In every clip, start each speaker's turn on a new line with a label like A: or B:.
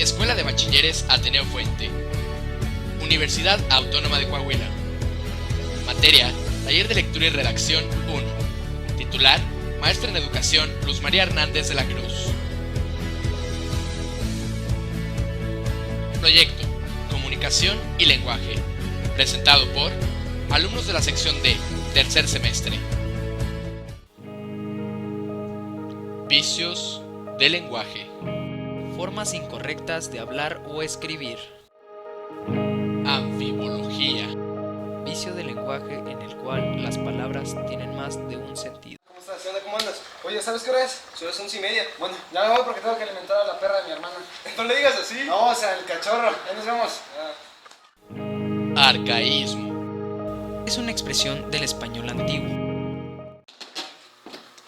A: Escuela de Bachilleres Ateneo Fuente. Universidad Autónoma de Coahuila. Materia: Taller de Lectura y Redacción 1. Titular: Maestra en Educación Luz María Hernández de la Cruz. Proyecto: Comunicación y Lenguaje. Presentado por alumnos de la sección D, tercer semestre. Vicios del lenguaje.
B: Formas incorrectas de hablar o escribir.
A: Anfibología.
B: Vicio del lenguaje en el cual las palabras tienen más de un sentido.
C: ¿Cómo estás? ¿Qué onda? ¿Cómo andas? Oye, ¿sabes qué hora es? Son las 11:30. Bueno, ya me voy porque tengo que alimentar a la perra de mi hermana.
D: No le digas así.
C: No, o sea, el cachorro. Ya nos vemos.
A: Arcaísmo.
B: Es una expresión del español antiguo.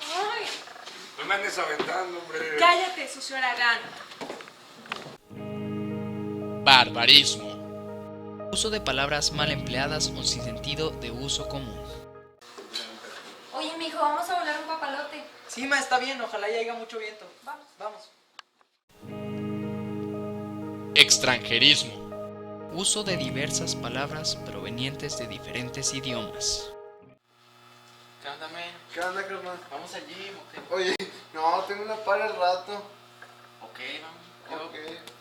E: ¡Ay!
D: No me andes aventando, hombre.
E: ¡Cállate, sucio Aragán!
A: Barbarismo.
B: Uso de palabras mal empleadas o sin sentido de uso común.
E: Oye, mijo, vamos a volar un papalote.
F: Sí, ma, está bien, ojalá y haya mucho viento.
E: Vamos.
A: Extranjerismo.
B: Uso de diversas palabras provenientes de diferentes idiomas.
F: ¿Qué onda, men?
C: ¿Qué onda, carnal?
F: Vamos al gym, ¿ok?
C: Oye, no, tengo una para el rato.
F: Ok, vamos.
C: Ok.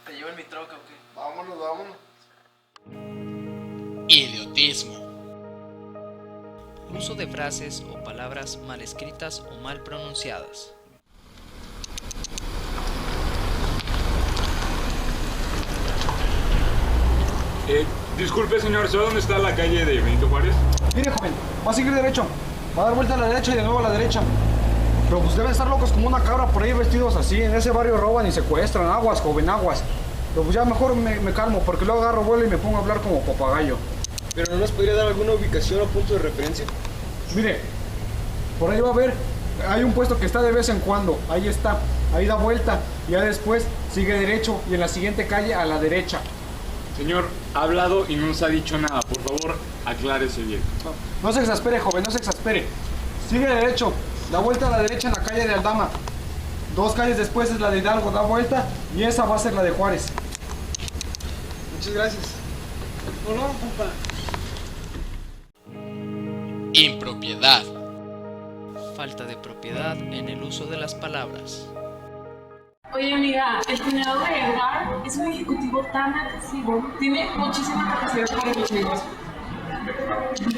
F: Te llevo en mi troca, ¿ok?
C: Vámonos, vámonos.
A: Idiotismo.
B: Uso de frases o palabras mal escritas o mal pronunciadas.
D: Disculpe, señor, ¿sabe dónde está la calle de Benito Juárez?
C: Mire, joven, va a seguir derecho. Va a dar vuelta a la derecha y de nuevo a la derecha. Pero pues deben estar locos como una cabra por ahí vestidos así. En ese barrio roban y secuestran. Aguas, joven, aguas. Pero pues ya mejor me calmo porque luego agarro vuelo y me pongo a hablar como papagayo.
G: ¿Pero no nos podría dar alguna ubicación o punto de referencia?
C: Mire, por ahí va a haber, hay un puesto que está de vez en cuando, ahí está, ahí da vuelta y ya después sigue derecho y en la siguiente calle a la derecha.
D: Señor, ha hablado y no nos ha dicho nada. Por favor, aclárese bien.
C: No se exaspere, joven, no se exaspere. Sigue derecho, da vuelta a la derecha en la calle de Aldama. 2 calles después es la de Hidalgo, da vuelta y esa va a ser la de Juárez.
G: Muchas gracias. Hola, compa.
A: Impropiedad.
B: Falta de propiedad en el uso de las palabras.
E: Oye, amiga, el cuñado de Edgar es un ejecutivo tan agresivo. Tiene muchísima capacidad para los negocios.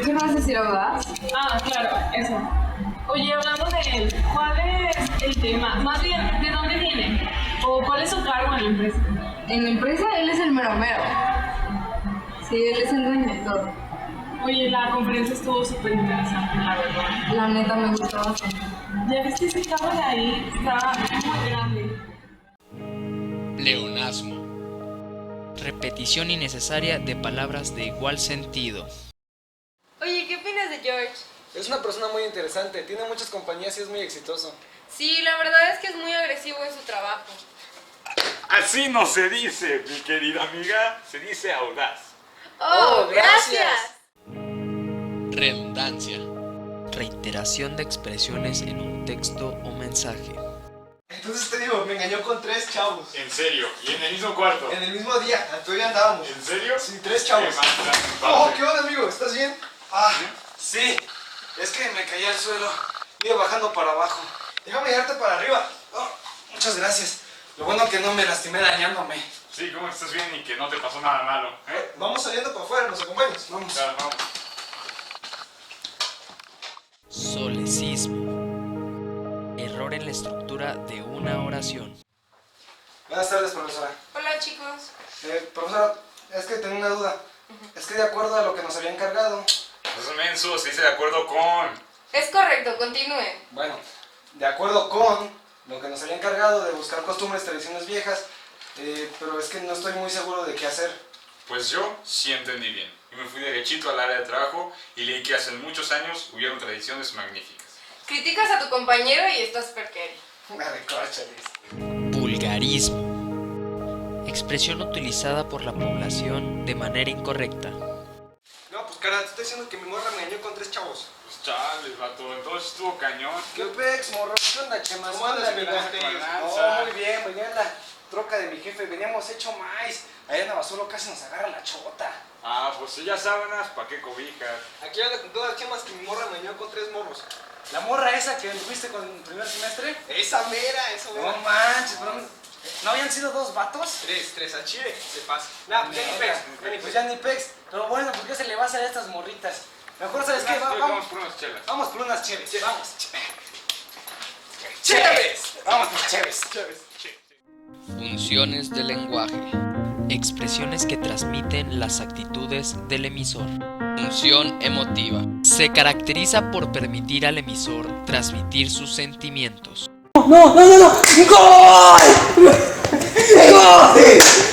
H: ¿Qué me vas a decir, audaz?
E: Ah, claro, eso. Oye, hablando de él, ¿cuál es el tema? Más bien, ¿de dónde viene? ¿O cuál es su cargo en la empresa?
H: En la empresa él es el mero mero. Sí, él es el dueño de todo.
E: Oye, la conferencia estuvo súper interesante, la verdad.
H: La neta me gustó bastante.
E: Ya viste ese carro de ahí, está muy grande.
A: Pleonasmo.
B: Repetición innecesaria de palabras de igual sentido.
H: Oye, ¿qué opinas de George?
C: Es una persona muy interesante, tiene muchas compañías y es muy exitoso.
H: Sí, la verdad es que es muy agresivo en su trabajo.
D: Así no se dice, mi querida amiga. Se dice audaz.
H: ¡Oh, gracias!
A: Redundancia.
B: Reiteración de expresiones en un texto o mensaje.
C: Entonces te digo, me engañó con 3 chavos.
D: En serio, y en el mismo cuarto.
C: En el mismo día, todavía andábamos.
D: ¿En serio?
C: Sí, 3 chavos.
D: Qué mal,
C: Oh, ¿qué onda, amigo? ¿Estás bien? Sí. Es que me caí al suelo. Iba bajando para abajo. Déjame llevarte para arriba. Oh, muchas gracias. Lo bueno que no me lastimé dañándome.
D: Sí, ¿cómo estás bien y que no te pasó nada malo?
C: Vamos saliendo para afuera, ¿nos acompañas? Vamos.
D: Claro, vamos.
B: Solecismo. Error en la estructura de una oración.
C: Buenas tardes, profesora.
H: Hola, chicos.
C: Profesora, es que tengo una duda. Es que de acuerdo a lo que nos había encargado...
D: No es menso, se dice de acuerdo con.
H: Es correcto, continúen.
C: Bueno, de acuerdo con lo que nos había encargado de buscar costumbres, tradiciones viejas, pero es que no estoy muy seguro de qué hacer.
D: Pues yo sí entendí bien. Y me fui derechito al área de trabajo y leí que hace muchos años hubieron tradiciones magníficas.
H: Criticas a tu compañero y estás perqueri.
C: Me recorchales.
B: Vulgarismo. Expresión utilizada por la población de manera incorrecta.
C: No, pues cara, te estoy diciendo que mi morra me engañó con 3 chavos.
D: Pues chales, vato, entonces estuvo cañón.
C: ¿Qué pex, morro? ¿Qué onda, chemas?
G: ¿Cómo andas, amigo?
C: Oh, muy bien, la. troca de mi jefe, veníamos hecho maíz. Allá en Navasolo casi nos agarra la chota.
D: Ah, pues ya sábanas, ¿pa' qué cobijas?
G: Aquí ando con todas las chamas que mi morra me dio con 3 morros.
C: La morra esa que fuiste con el primer semestre.
G: Esa mera.
C: No manches, ¿no habían sido 2 vatos?
G: 3 al chile, se pasa. Nah, pues ya ni pex,
C: Pues ya ni pex. Pero bueno, ¿por qué se le va a hacer a estas morritas? Mejor, ¿sabes qué?
D: Vamos por unas chelas.
C: Vamos por unas cheves. Vamos.
G: ¡Chéves!
C: Vamos por cheves.
B: Funciones del lenguaje. Expresiones que transmiten las actitudes del emisor.
A: Función emotiva.
B: Se caracteriza por permitir al emisor transmitir sus sentimientos.
I: ¡No! ¡Gol!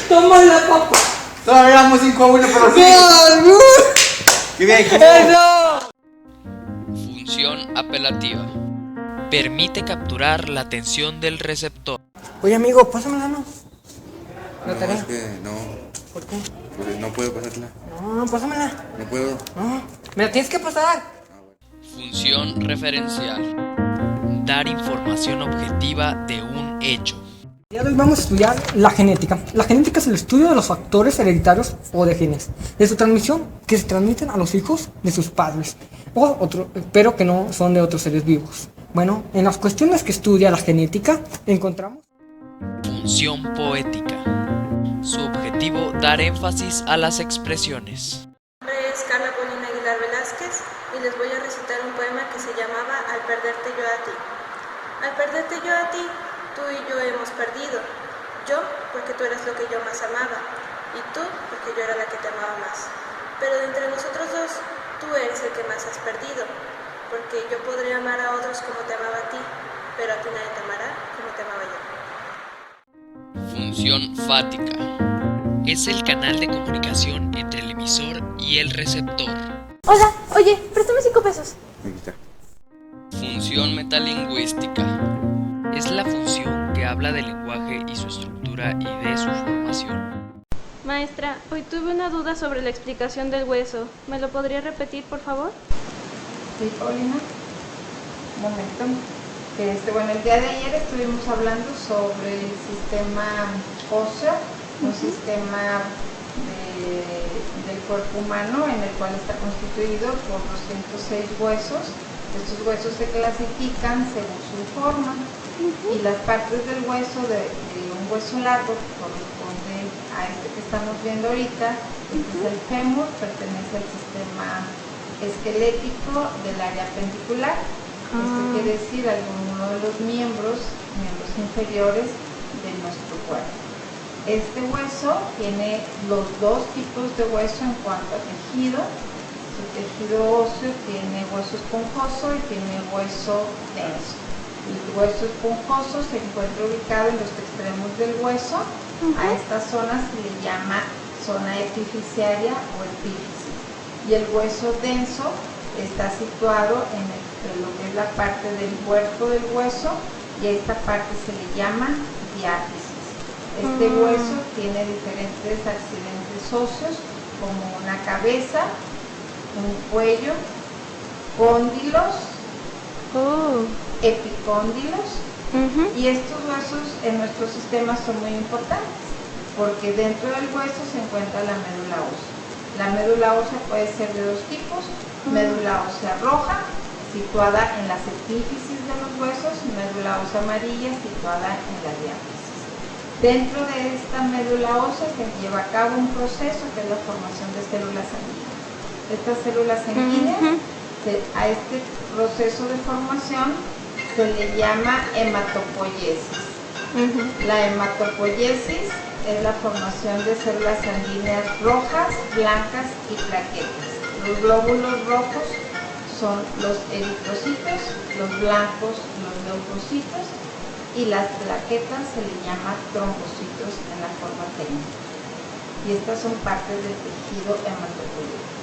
I: ¡Toma la papa!
C: Todavía vamos 5-1, pero sí.
I: ¡Gol!
C: ¡Qué bien!
I: ¡Eso!
A: Función apelativa.
B: Permite capturar la atención del receptor.
I: Oye, amigo, pásamela, ¿no? ¿La tarea?
J: Es que no.
I: ¿Por qué?
J: Porque no puedo pasarla.
I: No, pásamela.
J: No puedo.
I: No, me la tienes que pasar.
A: Función referencial.
B: Dar información objetiva de un hecho.
I: El día de hoy vamos a estudiar la genética. La genética es el estudio de los factores hereditarios o de genes, de su transmisión que se transmiten a los hijos de sus padres, pero que no son de otros seres vivos. Bueno, en las cuestiones que estudia la genética encontramos
B: Función poética. Su objetivo, dar énfasis a las expresiones.
K: Mi nombre es Carla Paulina Aguilar Velázquez y les voy a recitar un poema que se llamaba Al perderte yo a ti. Al perderte yo a ti, tú y yo hemos perdido. Yo, porque tú eras lo que yo más amaba, y tú, porque yo era la que te amaba más. Pero de entre nosotros dos, tú eres el que más has perdido, porque yo podré amar a otros como te amaba a ti, pero a ti nadie te amará como te amaba yo.
A: Función fática.
B: Es el canal de comunicación entre el emisor y el receptor.
K: Hola, oye, préstame 5 pesos.
J: Aquí está.
A: Función metalingüística.
B: Es la función que habla del lenguaje y su estructura y de su formación.
K: Maestra, hoy tuve una duda sobre la explicación del hueso. ¿Me lo podría repetir, por favor?
H: Sí, Paulina. Un momento. Bueno, el día de ayer estuvimos hablando sobre el sistema óseo, un sistema del cuerpo humano en el cual está constituido por 206 huesos. Estos huesos se clasifican según su forma y las partes del hueso, de un hueso largo que corresponde a este que estamos viendo ahorita, este es el fémur, pertenece al sistema esquelético del área appendicular. Esto quiere decir alguno de los miembros inferiores de nuestro cuerpo. Este hueso tiene los 2 tipos de hueso en cuanto a tejido. Su tejido óseo tiene hueso esponjoso y tiene hueso denso. El hueso esponjoso se encuentra ubicado en los extremos del hueso. A esta zona se le llama zona epifisiaria o epífisis. Y el hueso denso está situado en lo que es la parte del cuerpo del hueso y a esta parte se le llama diáfisis. Este hueso tiene diferentes accidentes óseos como una cabeza, un cuello, cóndilos, epicóndilos y estos huesos en nuestro sistema son muy importantes porque dentro del hueso se encuentra la médula ósea. La médula ósea puede ser de 2 tipos, médula ósea roja, situada en las epífisis de los huesos, médula ósea amarilla, situada en la diáfisis. Dentro de esta médula ósea se lleva a cabo un proceso que es la formación de células sanguíneas. Estas células sanguíneas, a este proceso de formación se le llama hematopoiesis. La hematopoiesis es la formación de células sanguíneas rojas, blancas y plaquetas. Los glóbulos rojos son los eritrocitos, los blancos los leucocitos y las plaquetas se le llama trombocitos en la forma técnica. Y estas son partes del tejido hematopoyético.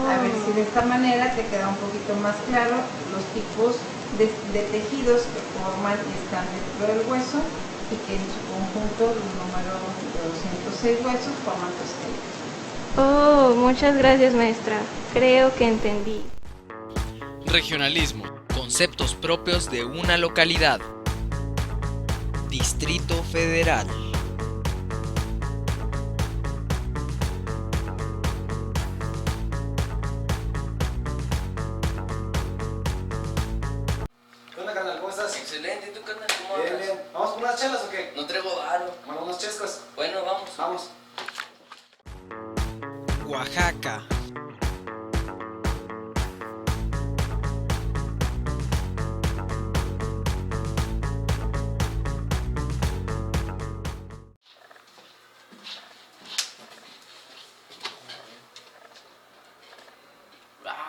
H: A ver si de esta manera te queda un poquito más claro los tipos de tejidos que forman y están dentro del hueso y que en su conjunto el número de 206 huesos forman tu esqueleto.
K: Oh, muchas gracias, maestra. Creo que entendí.
A: Regionalismo.
B: Conceptos propios de una localidad. Distrito Federal.
G: ¿Qué onda, carnal? ¿Cómo estás?
F: Excelente, ¿y tú, carnal? ¿Cómo
G: Bien,
F: andas?
G: bien. ¿Vamos por unas chelas o qué?
F: No traigo varo.
G: Bueno, unos chescos.
F: Bueno, vamos.
G: Vamos.
B: Oaxaca.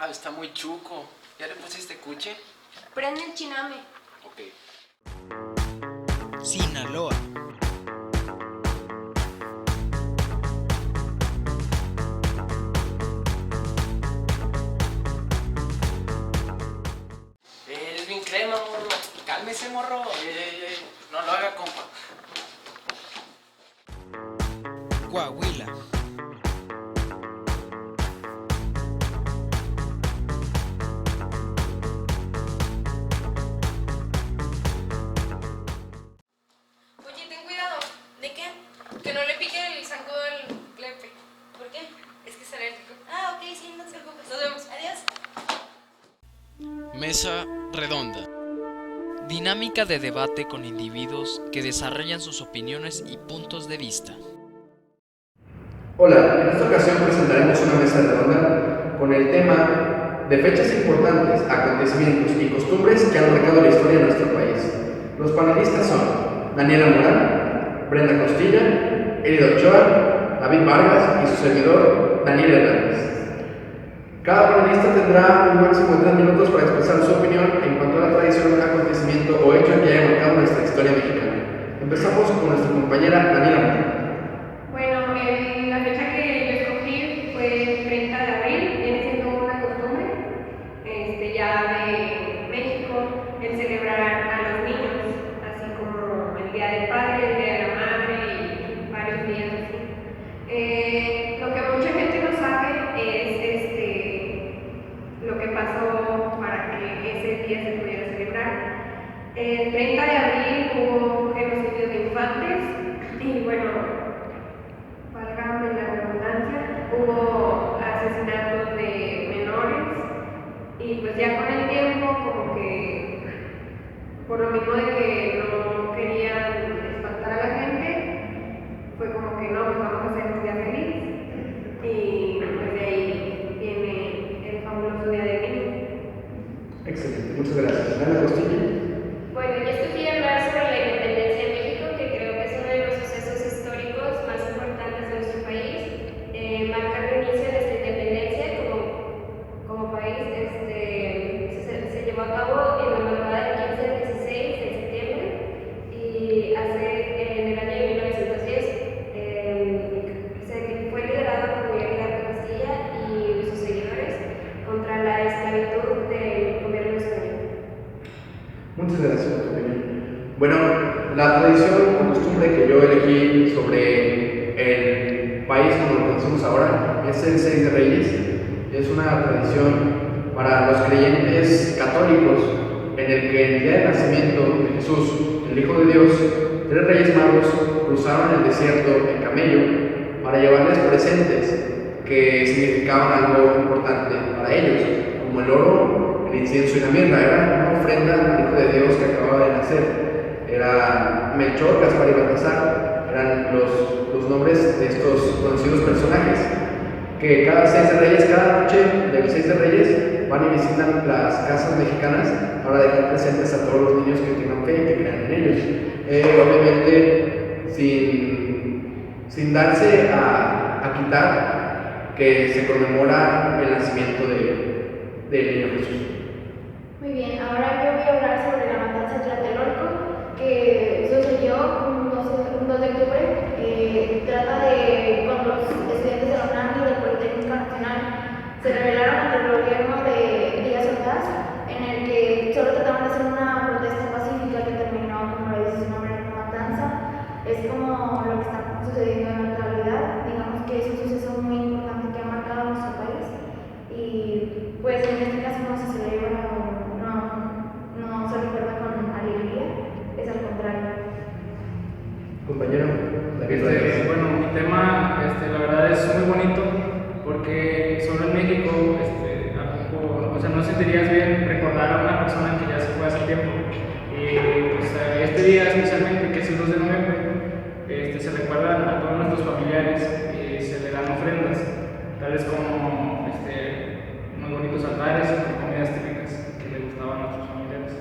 F: Ah, está muy chuco. ¿Ya le pusiste cuche?
K: Prende el chiname.
F: Ok.
B: Sinaloa.
F: Eres bien crema, morro. Cálmese, morro. Ey. No lo haga, compa.
B: Coahuila.
K: Oye, ten cuidado. ¿De qué? Que no le pique el zancudo al Pepe. ¿Por qué? Es que es alérgico. Ah, ok, sí, no te preocupes. Nos vemos. Adiós.
B: Mesa redonda. Dinámica de debate con individuos que desarrollan sus opiniones y puntos de vista.
J: Hola, en esta ocasión presentaremos una mesa redonda con el tema de fechas importantes, acontecimientos y costumbres que han marcado la historia de nuestro país. Los panelistas son Daniela Morán, Brenda Costilla, Elida Ochoa, David Vargas y su servidor, Daniel Hernández. Cada panelista tendrá un máximo de 3 minutos para expresar su opinión en cuanto a la tradición, acontecimiento o hecho que haya marcado nuestra historia mexicana. Empezamos con nuestra compañera Daniela Morán.
L: Bueno, la fecha que yo escogí fue el 30 de abril, viene siendo una costumbre ya de México el celebrar a los niños, así como el Día del Padre, el Día de la Madre y varios días así. Lo que mucha gente no sabe es lo que pasó para que ese día se pudiera celebrar. El 30 de abril hubo genocidio de infantes y bueno, válgame la redundancia, hubo asesinatos de menores y pues ya con el tiempo como que por lo mismo de que no querían espantar a la gente, fue como que no, pues vamos a hacer un día feliz y pues de ahí viene el fabuloso Día del Niño.
J: Excelente, muchas gracias. Daniela Costilla.
L: Bueno, yo escogí hablar sobre la independencia de México, que creo que es uno de los sucesos históricos más importantes de nuestro país. Marca el inicio de nuestra independencia como país. Se llevó a cabo en la madrugada del 15 al 16 de septiembre y en el año de 1910. Fue liderado por Miguel Hidalgo de Castilla y sus seguidores contra la esclavitud del gobierno español.
J: Muchas gracias por tu opinión. Bueno, la tradición o costumbre que yo elegí sobre el país como lo conocemos ahora es el 6 de Reyes. Es una tradición para los creyentes católicos en el que en el día del nacimiento de Jesús, el Hijo de Dios, 3 reyes magos cruzaron el desierto en camello para llevarles presentes que significaban algo importante para ellos, como el oro, el incienso y la mirra. Era una ofrenda al Hijo de Dios que acababa de nacer. Era Melchor, Gaspar y Baltasar, eran los nombres de estos conocidos personajes que cada 6 de Reyes, cada noche del 6 de Reyes van y visitan las casas mexicanas para dejar presentes a todos los niños que tengan fe y que crean en ellos. Obviamente sin darse a quitar que se conmemora el nacimiento del niño Jesús.
L: Muy bien, ahora yo voy a hablar sobre la matanza de Tlatelolco, que sucedió un 2 de octubre. Trata de cuando los estudiantes de la UNAM y del Politécnico Nacional se rebelaron ante el gobierno de Díaz Ordaz, en el que solo trataban de hacer una protesta pacífica que terminó, como le dice su nombre, en una matanza. Es como lo que está sucediendo en la actualidad. Digamos que es un suceso muy importante que ha marcado nuestro país y pues en este caso no se celebra, no se recuerda con alegría, es al contrario.
M: Bueno, mi tema, la verdad es muy bonito porque solo en México, o sea, no sentirías bien recordar a una persona que ya se fue hace tiempo. Y pues, este día especialmente, que es el 2 de noviembre, se recuerdan a todos nuestros familiares y se le dan ofrendas, tales como unos bonitos altares y comidas típicas que le gustaban a nuestros familiares.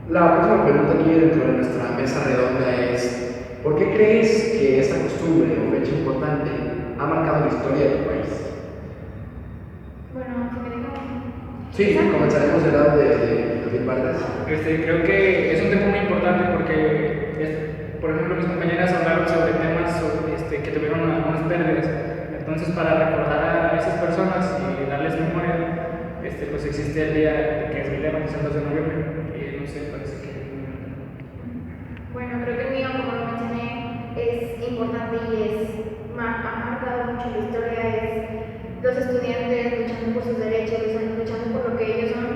J: La próxima pregunta aquí dentro de nuestra mesa redonda es: ¿por qué crees que esta costumbre o fecha importante ha marcado la historia de tu país?
L: Bueno, si me dejan.
J: Sí, comenzaremos del lado de David Vargas.
M: Creo que es un tema muy importante porque, por ejemplo, mis compañeras hablaron sobre temas que tuvieron algunas pérdidas. Entonces, para recordar a esas personas y darles memoria, pues existe el día que es mi lema, que es el 2 de noviembre. Y no sé, parece que...
L: Bueno, creo que el mío, como lo mencioné, es importante y ha marcado mucho la historia. Es los estudiantes luchando por sus derechos, luchando por lo que ellos son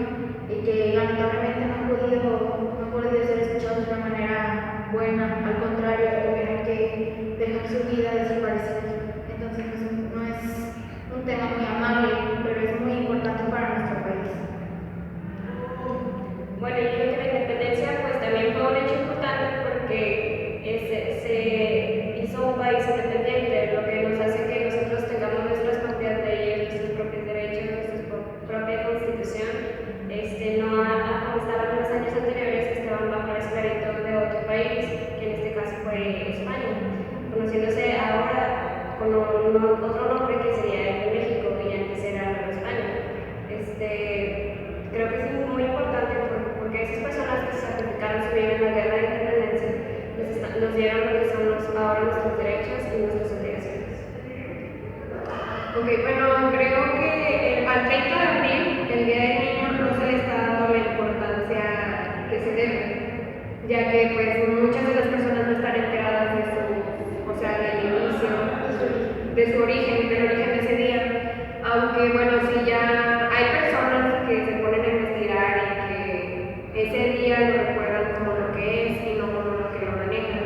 L: y que lamentablemente no han podido ser escuchados de una manera buena. Al contrario, tuvieron que dejar su vida desaparecida. Entonces, no es un tema muy amable, pero es muy importante para nuestro país.
N: Bueno, yo creo que la independencia pues también fue un hecho importante porque se hizo un país independiente, lo que nos hace que nosotros tengamos nuestras propias leyes, nuestros propios derechos, nuestra propia constitución. No como estaban en los años anteriores, que estaban bajo la esclavitud de otro país, que en este caso fue España, conociéndose ahora con otro nombre que sería el de México, y antes era Nueva España. Creo que es muy importante porque esas personas que sacrificaron su vida en la guerra de independencia nos dieron lo que son ahora nuestros derechos y nuestras obligaciones.
L: Ok, bueno, creo que al 30 de abril, el Día del Niño, no se le está dando la importancia que se debe, ya que pues muchas de las personas no están enteradas de del inicio, de su origen, del origen de ese día. Aunque bueno, sí ya hay personas que se ponen a investigar y que ese día lo recuerdan como lo que es y no como lo que lo manejan,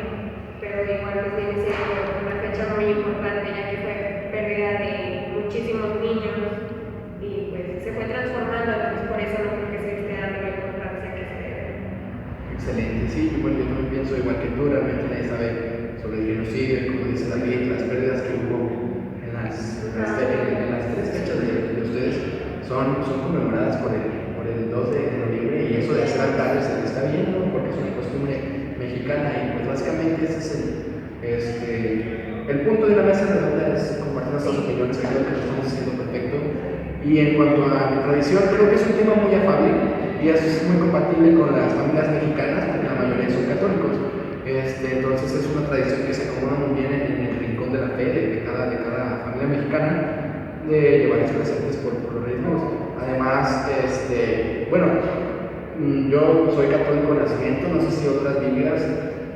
L: pero igual pues viene siendo una fecha muy importante, ya que fue pérdida de muchísimos niños y pues se fue transformando, entonces por eso no creo que se esté dando la importancia que se debe.
J: Excelente, sí, bueno, yo también pienso igual que tú, realmente nadie sabe sobre el genocidio, como dice David, las pérdidas que hubo en las 3 fechas de ustedes son conmemoradas por el 2 de noviembre, y eso de hacer altares está bien, ¿no? Porque es una costumbre mexicana, y pues básicamente ese es el punto de la mesa redonda, es compartir nuestras opiniones. Creo que lo estamos haciendo perfecto. Y en cuanto a mi tradición, creo que es un tema muy afable y es muy compatible con las familias mexicanas, porque la mayoría son católicos. Entonces es una tradición que se acomoda muy bien en el rincón de la fe de cada familia mexicana, de llevar los presentes por los Reyes Magos. Además, bueno, yo soy católico de nacimiento, no sé si otras Biblias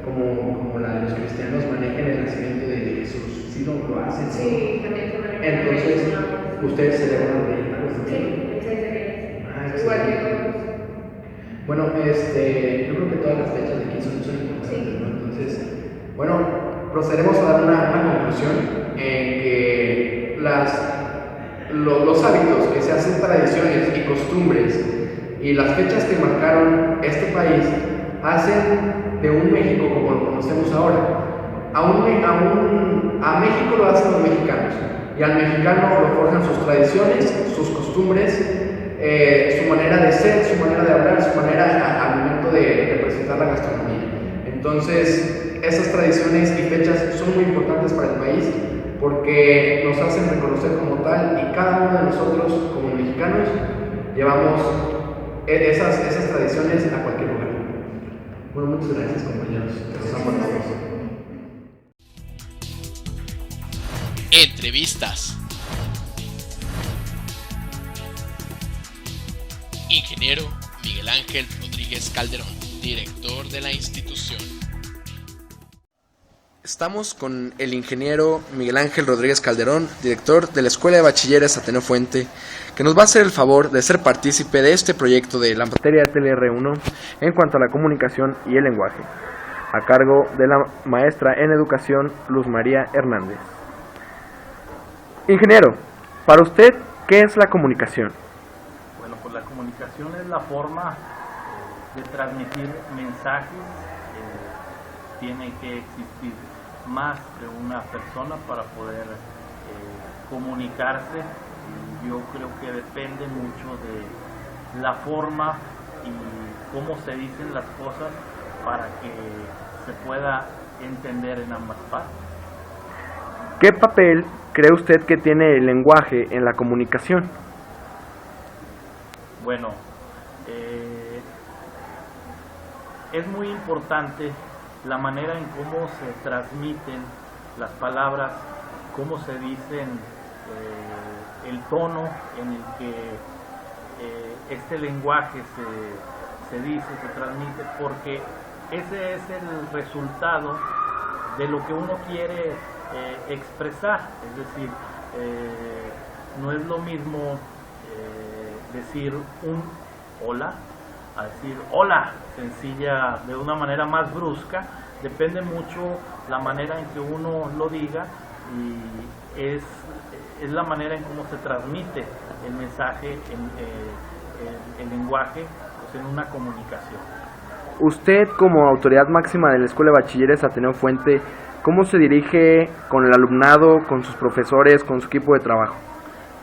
J: como la de los cristianos manejen el nacimiento de Jesús. ¿Sí lo hacen?
L: Sí, también se maneja.
J: Entonces, ¿ustedes celebran los Reyes Magos?
L: Sí, el 6 de Reyes.
J: Igual que todos. Bueno, yo creo que todas las fechas de aquí son importantes, sí, ¿no? Entonces, bueno, procederemos a dar una conclusión en que los hábitos que se hacen, tradiciones y costumbres y las fechas que marcaron este país hacen de un México como lo conocemos ahora. A México lo hacen los mexicanos, y al mexicano lo forjan sus tradiciones, sus costumbres, su manera de ser, su manera de hablar, su manera al momento de representar la gastronomía. Entonces, esas tradiciones y fechas son muy importantes para el país porque nos hacen reconocer como tal, y cada uno de nosotros como mexicanos llevamos esas tradiciones a cualquier lugar. Bueno, muchas gracias, compañeros. Los amo a todos.
A: Entrevistas. Ingeniero Miguel Ángel Rodríguez Calderón, director de la institución.
J: Estamos con el ingeniero Miguel Ángel Rodríguez Calderón, director de la Escuela de Bachilleres Ateneo Fuente, que nos va a hacer el favor de ser partícipe de este proyecto de la materia TLR1 en cuanto a la comunicación y el lenguaje. a cargo de la maestra en educación Luz María Hernández. Ingeniero, para usted, ¿qué es la comunicación?
O: Bueno, pues la comunicación es la forma de transmitir mensajes. Tiene que existir más de una persona para poder comunicarse. Yo creo que depende mucho de la forma y cómo se dicen las cosas para que se pueda entender en ambas partes.
J: ¿Qué papel cree usted que tiene el lenguaje en la comunicación?
O: Bueno, es muy importante la manera en cómo se transmiten las palabras, cómo se dicen, el tono en el que este lenguaje se dice, se transmite, porque ese es el resultado de lo que uno quiere expresar. Es decir, no es lo mismo decir un hola a decir hola, sencilla, de una manera más brusca. Depende mucho la manera en que uno lo diga y es la manera en cómo se transmite el mensaje, el lenguaje, pues en una comunicación.
J: Usted, como autoridad máxima de la Escuela de Bachilleres Ateneo Fuente, ¿cómo se dirige con el alumnado, con sus profesores, con su equipo de trabajo?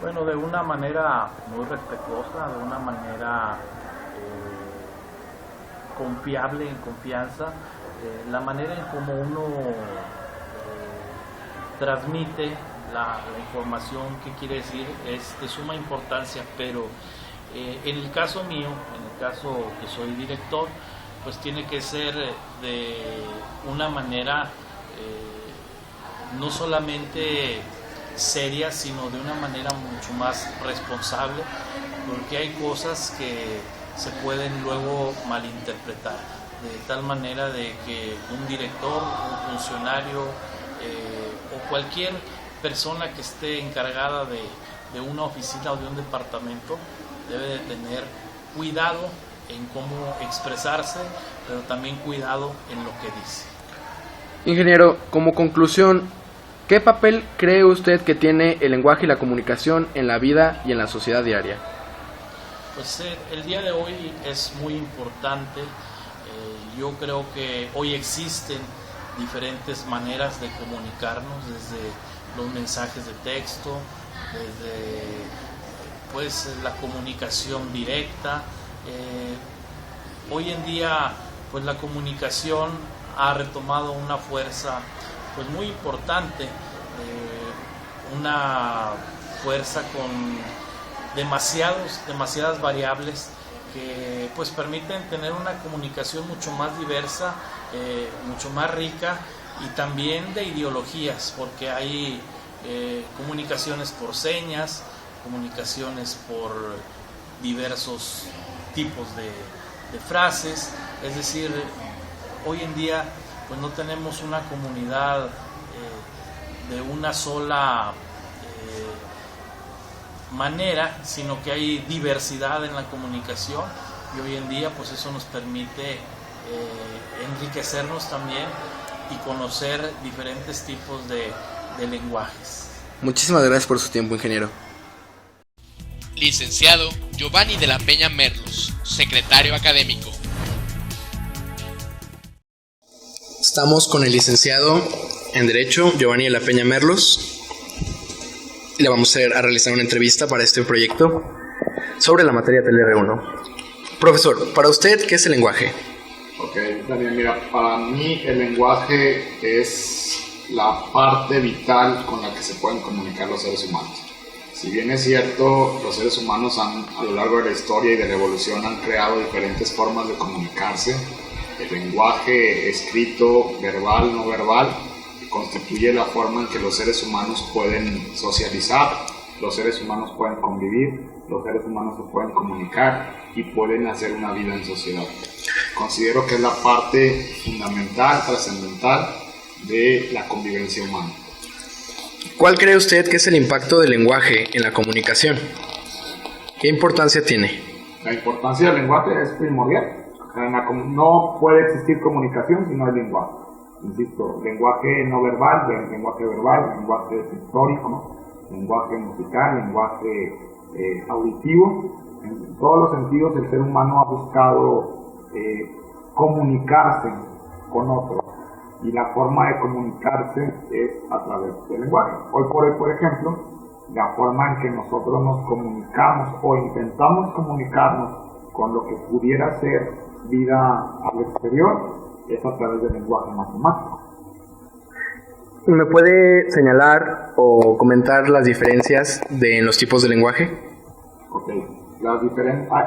O: Bueno, de una manera muy respetuosa, de una manera confiable, en confianza. La manera en cómo uno transmite la información que quiere decir es de suma importancia, pero en el caso mío, en el caso que soy director, pues tiene que ser de una manera no solamente seria, sino de una manera mucho más responsable, porque hay cosas que se pueden luego malinterpretar, de tal manera de que un director, un funcionario o cualquier persona que esté encargada de una oficina o de un departamento debe de tener cuidado en cómo expresarse, pero también cuidado en lo que dice.
J: Ingeniero, como conclusión, ¿qué papel cree usted que tiene el lenguaje y la comunicación en la vida y en la sociedad diaria?
O: Pues el día de hoy es muy importante. Yo creo que hoy existen diferentes maneras de comunicarnos, desde los mensajes de texto, desde pues la comunicación directa. Hoy en día pues la comunicación ha retomado una fuerza pues muy importante, una fuerza con demasiadas variables que pues permiten tener una comunicación mucho más diversa, mucho más rica, y también de ideologías, porque hay comunicaciones por señas, comunicaciones por diversos tipos de frases. Es decir, hoy en día pues no tenemos una comunidad de una sola manera, sino que hay diversidad en la comunicación, y hoy en día pues eso nos permite enriquecernos también y conocer diferentes tipos de lenguajes.
J: Muchísimas gracias por su tiempo, ingeniero.
A: Licenciado Giovanni de la Peña Merlos, secretario académico.
J: Estamos con el licenciado en Derecho, Giovanni de la Peña Merlos. Le vamos a realizar una entrevista para este proyecto sobre la materia TLR1. Profesor, para usted, ¿qué es el lenguaje?
P: Ok, Daniel, mira, para mí el lenguaje es la parte vital con la que se pueden comunicar los seres humanos. Si bien es cierto, los seres humanos a lo largo de la historia y de la evolución han creado diferentes formas de comunicarse. El lenguaje escrito, verbal, no verbal, constituye la forma en que los seres humanos pueden socializar, los seres humanos pueden convivir, los seres humanos se pueden comunicar y pueden hacer una vida en sociedad. Considero que es la parte fundamental, trascendental de la convivencia humana.
J: ¿Cuál cree usted que es el impacto del lenguaje en la comunicación? ¿Qué importancia tiene?
P: La importancia del lenguaje es primordial. O sea, no puede existir comunicación si no hay lenguaje. Insisto, lenguaje no verbal, lenguaje verbal, lenguaje pictórico, lenguaje musical, lenguaje auditivo. En todos los sentidos el ser humano ha buscado comunicarse con otros, y la forma de comunicarse es a través del lenguaje. Hoy por hoy, por ejemplo, la forma en que nosotros nos comunicamos o intentamos comunicarnos con lo que pudiera ser vida al exterior es a través del lenguaje matemático.
J: ¿Me puede señalar o comentar las diferencias en los tipos de lenguaje?
P: Ok,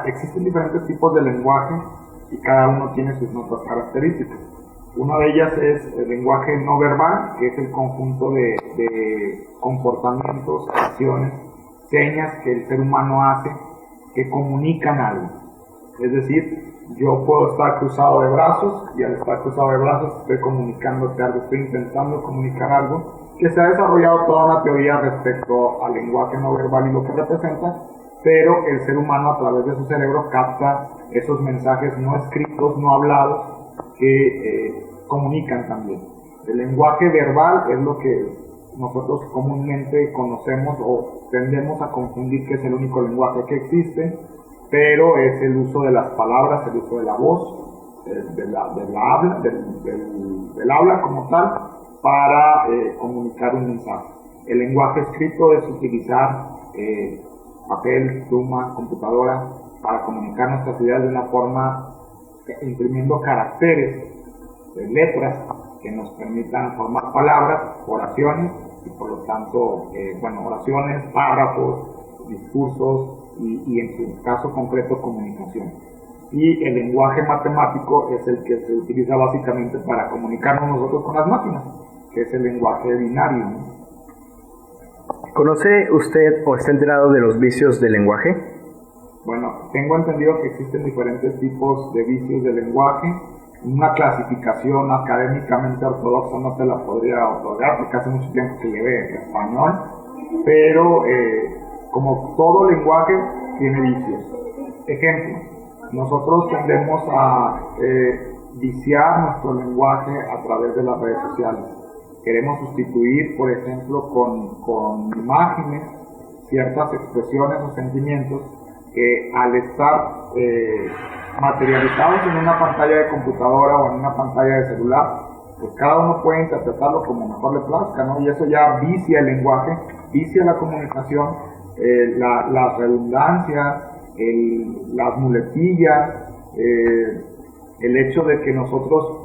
P: existen diferentes tipos de lenguaje y cada uno tiene sus notas características. Una de ellas es el lenguaje no verbal, que es el conjunto de comportamientos, acciones, señas que el ser humano hace que comunican algo. Es decir, yo puedo estar cruzado de brazos y al estar cruzado de brazos estoy comunicándote algo, estoy intentando comunicar algo, que se ha desarrollado toda una teoría respecto al lenguaje no verbal y lo que representa, pero el ser humano a través de su cerebro capta esos mensajes no escritos, no hablados, que comunican también. El lenguaje verbal es lo que nosotros comúnmente conocemos o tendemos a confundir que es el único lenguaje que existe, pero es el uso de las palabras, el uso de la voz, del habla como tal, para comunicar un mensaje. El lenguaje escrito es utilizar papel, pluma, computadora para comunicar nuestras ideas de una forma imprimiendo caracteres, letras que nos permitan formar palabras, oraciones y por lo tanto, oraciones, párrafos, discursos y en su caso concreto comunicación. Y el lenguaje matemático es el que se utiliza básicamente para comunicarnos nosotros con las máquinas, que es el lenguaje binario, ¿no?
J: ¿Conoce usted o está enterado de los vicios del lenguaje?
P: Bueno, tengo entendido que existen diferentes tipos de vicios del lenguaje. Una clasificación académicamente ortodoxa no te la podría otorgar porque hace mucho tiempo que llevé español, pero como todo lenguaje tiene vicios. Ejemplo, nosotros tendemos a viciar nuestro lenguaje a través de las redes sociales. Queremos sustituir, por ejemplo, con imágenes, ciertas expresiones o sentimientos que al estar materializados en una pantalla de computadora o en una pantalla de celular, pues cada uno puede interpretarlo como mejor le plazca, ¿no? Y eso ya vicia el lenguaje, vicia la comunicación, las redundancias, las muletillas, el hecho de que nosotros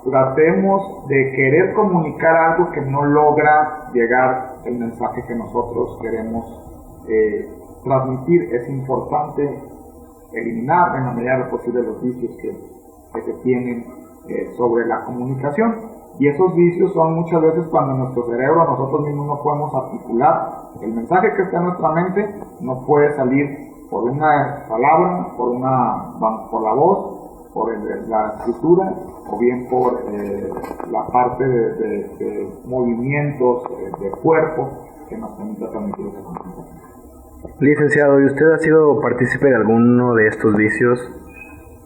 P: tratemos de querer comunicar algo que no logra llegar el mensaje que nosotros queremos transmitir. Es importante eliminar en la medida de lo posible los vicios que se tienen sobre la comunicación, y esos vicios son muchas veces cuando nuestro cerebro, nosotros mismos no podemos articular el mensaje que está en nuestra mente, no puede salir por una palabra, por la voz, por la escritura, o bien por la parte de movimientos de cuerpo que nos permita transmitir esa comunicación.
J: Licenciado, ¿y usted ha sido partícipe de alguno de estos vicios?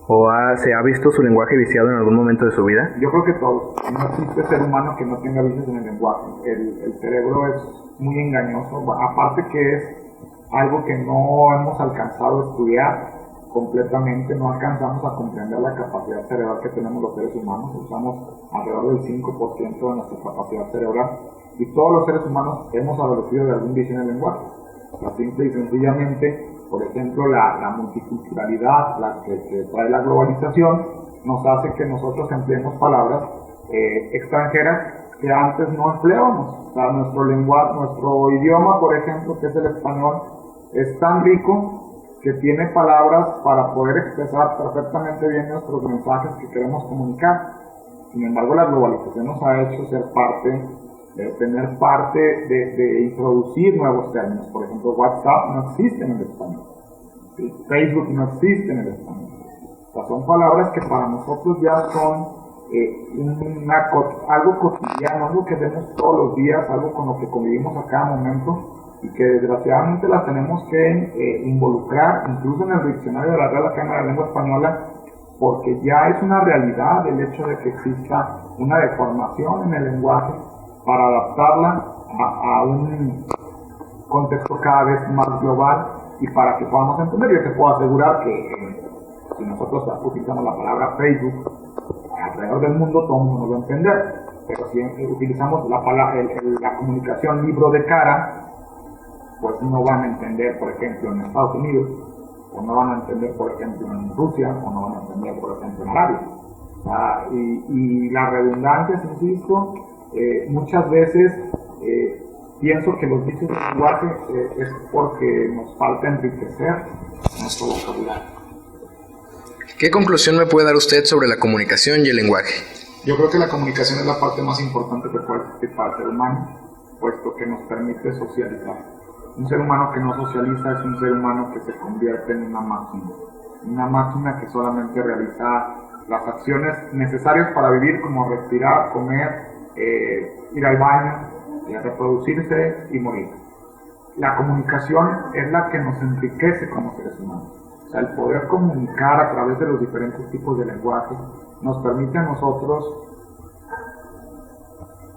J: ¿O se ha visto su lenguaje viciado en algún momento de su vida?
P: Yo creo que todos. No existe ser humano que no tenga vicios en el lenguaje. El cerebro es muy engañoso. Aparte que es algo que no hemos alcanzado a estudiar completamente, no alcanzamos a comprender la capacidad cerebral que tenemos los seres humanos. Usamos alrededor del 5% de nuestra capacidad cerebral. Y todos los seres humanos hemos adolecido de algún vicio en el lenguaje. Simple y sencillamente, por ejemplo, la multiculturalidad, la que trae la globalización, nos hace que nosotros empleemos palabras extranjeras que antes no empleábamos. O sea, nuestro idioma, por ejemplo, que es el español, es tan rico que tiene palabras para poder expresar perfectamente bien nuestros mensajes que queremos comunicar. Sin embargo, la globalización nos ha hecho tener parte de introducir nuevos términos. Por ejemplo, WhatsApp no existe en el español, ¿sí? Facebook no existe en el español. O sea, son palabras que para nosotros ya son algo cotidiano, algo que vemos todos los días, algo con lo que convivimos a cada momento y que desgraciadamente las tenemos que involucrar incluso en el diccionario de la Real Academia de la Lengua Española. porque ya es una realidad el hecho de que exista una deformación en el lenguaje para adaptarla a un contexto cada vez más global y para que podamos entender. Yo te puedo asegurar que si nosotros utilizamos la palabra Facebook, alrededor del mundo todo el mundo nos va a entender, pero si utilizamos la comunicación libro de cara, pues no van a entender, por ejemplo, en Estados Unidos, o no van a entender, por ejemplo, en Rusia, o no van a entender, por ejemplo, en Arabia. Y la redundancia, insisto, muchas veces pienso que los vicios del lenguaje es porque nos falta enriquecer nuestro vocabulario.
Q: ¿Qué conclusión me puede dar usted sobre la comunicación y el lenguaje?
P: Yo creo que la comunicación es la parte más importante que puede existir para el ser humano, puesto que nos permite socializar. Un ser humano que no socializa es un ser humano que se convierte en una máquina que solamente realiza las acciones necesarias para vivir, como respirar, comer, ir al baño, reproducirse y morir. La comunicación es la que nos enriquece como seres humanos. O sea, el poder comunicar a través de los diferentes tipos de lenguaje nos permite a nosotros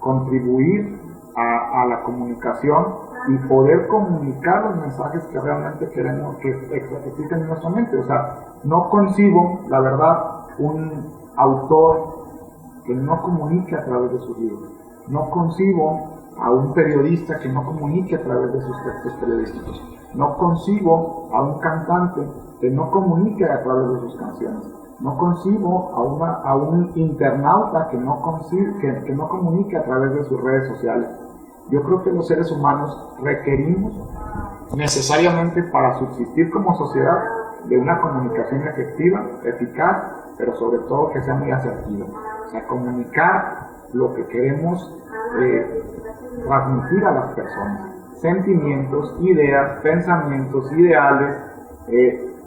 P: contribuir a la comunicación y poder comunicar los mensajes que realmente queremos que existen en nuestra mente. O sea, no concibo, la verdad, un autor que no comunique a través de sus libros. No concibo a un periodista que no comunique a través de sus textos periodísticos. No concibo a un cantante que no comunique a través de sus canciones. No concibo a un internauta que no comunique a través de sus redes sociales. Yo creo que los seres humanos requerimos necesariamente para subsistir como sociedad de una comunicación efectiva, eficaz, pero sobre todo que sea muy asertiva. O sea, comunicar lo que queremos transmitir a las personas. Sentimientos, ideas, pensamientos, ideales,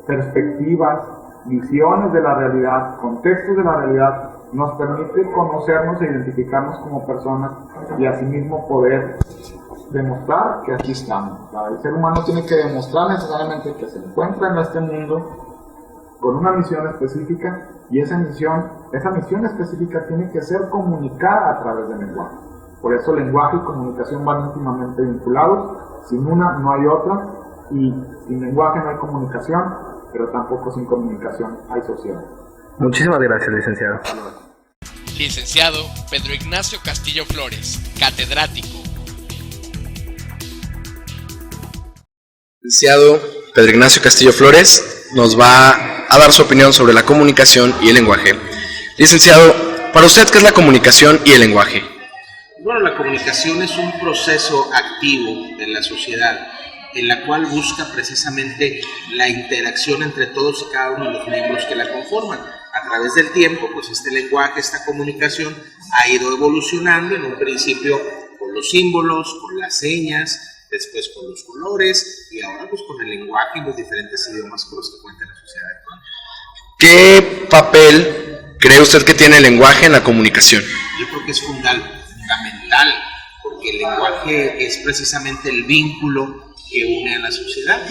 P: perspectivas, visiones de la realidad, contextos de la realidad, nos permite conocernos e identificarnos como personas y asimismo poder demostrar que aquí estamos. El ser humano tiene que demostrar necesariamente que se encuentra en este mundo con una misión específica, y esa misión específica tiene que ser comunicada a través del lenguaje. Por eso lenguaje y comunicación van íntimamente vinculados. Sin una no hay otra, y sin lenguaje no hay comunicación, pero tampoco sin comunicación hay sociedad.
Q: Muchísimas gracias, licenciado.
A: Licenciado Pedro Ignacio Castillo Flores, catedrático.
Q: Licenciado Pedro Ignacio Castillo Flores nos va a dar su opinión sobre la comunicación y el lenguaje. Licenciado, para usted, ¿qué es la comunicación y el lenguaje?
R: Bueno, la comunicación es un proceso activo en la sociedad, en la cual busca precisamente la interacción entre todos y cada uno de los miembros que la conforman. A través del tiempo, pues este lenguaje, esta comunicación ha ido evolucionando, en un principio con los símbolos, con las señas, después con los colores, y ahora pues con el lenguaje y los diferentes idiomas con los que cuenta la sociedad actual.
Q: ¿Qué papel cree usted que tiene el lenguaje en la comunicación?
R: Yo creo que es fundamental, porque el lenguaje es precisamente el vínculo que une a la sociedad.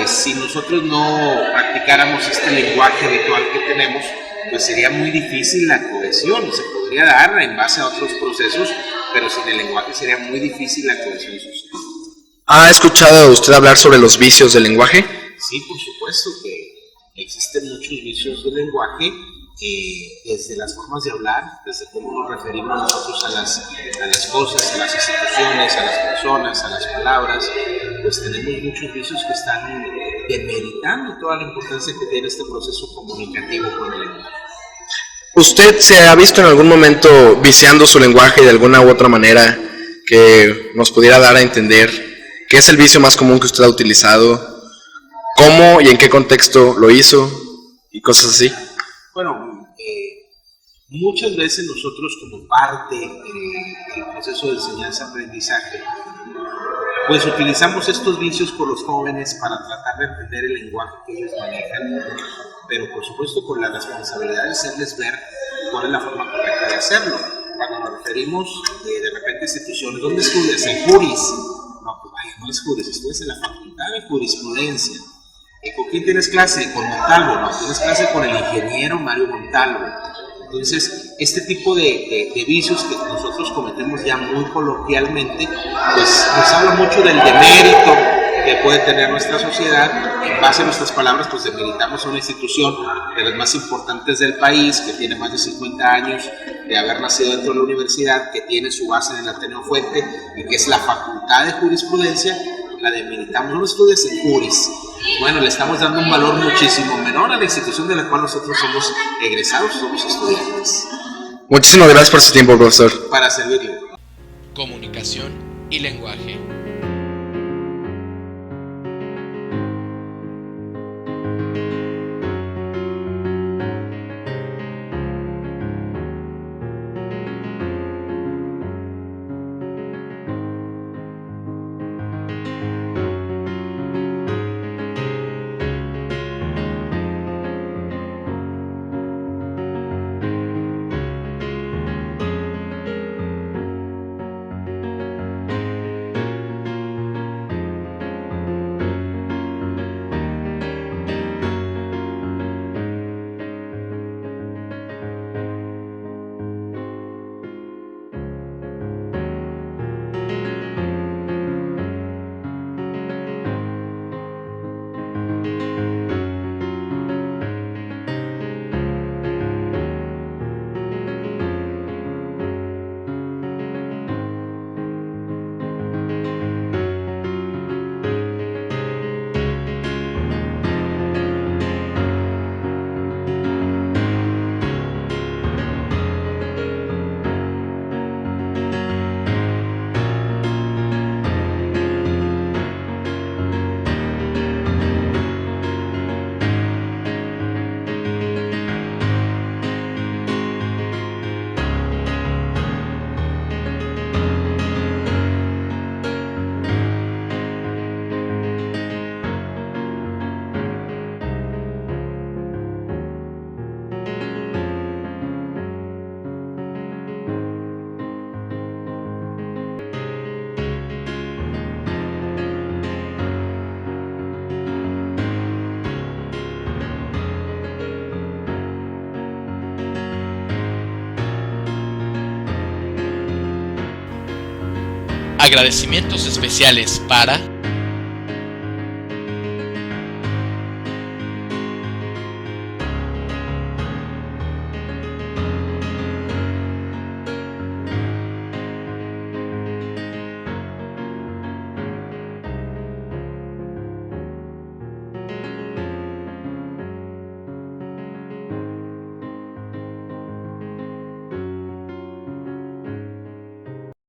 R: Si nosotros no practicáramos este lenguaje habitual que tenemos, pues sería muy difícil la cohesión. Se podría dar en base a otros procesos, pero sin el lenguaje sería muy difícil la cohesión social.
Q: ¿Ha escuchado usted hablar sobre los vicios del lenguaje?
R: Sí, por supuesto que existen muchos vicios del lenguaje, desde las formas de hablar, desde cómo nos referimos nosotros a las cosas, a las instituciones, a las personas, a las palabras. Pues tenemos muchos vicios que están demeritando toda la importancia que tiene este proceso comunicativo con el lenguaje.
Q: ¿Usted se ha visto en algún momento viciando su lenguaje de alguna u otra manera que nos pudiera dar a entender qué es el vicio más común que usted ha utilizado, cómo y en qué contexto lo hizo y cosas así?
R: Bueno, muchas veces nosotros, como parte del proceso de enseñanza-aprendizaje, pues utilizamos estos vicios con los jóvenes para tratar de entender el lenguaje que ellos manejan, pero por supuesto con la responsabilidad de hacerles ver cuál es la forma correcta de hacerlo. Cuando nos referimos de repente a instituciones, ¿dónde estudias? En Juris. No, pues vaya, no es Juris, estudias en la Facultad de Jurisprudencia. ¿Con quién tienes clase? Con Montalvo. No, tienes clase con el ingeniero Mario Montalvo. Entonces, este tipo de vicios que nosotros cometemos ya muy coloquialmente, pues nos habla mucho del demérito que puede tener nuestra sociedad. En base a nuestras palabras, pues demeritamos a una institución de las más importantes del país, que tiene más de 50 años de haber nacido dentro de la universidad, que tiene su base en el Ateneo Fuente y que es la Facultad de Jurisprudencia. La demeritamos, no estudias en juris. Bueno, le estamos dando un valor muchísimo menor a la institución de la cual nosotros somos egresados, somos estudiantes.
Q: Muchísimas gracias por su tiempo, profesor.
R: Para servirle.
A: Comunicación y lenguaje. Agradecimientos especiales para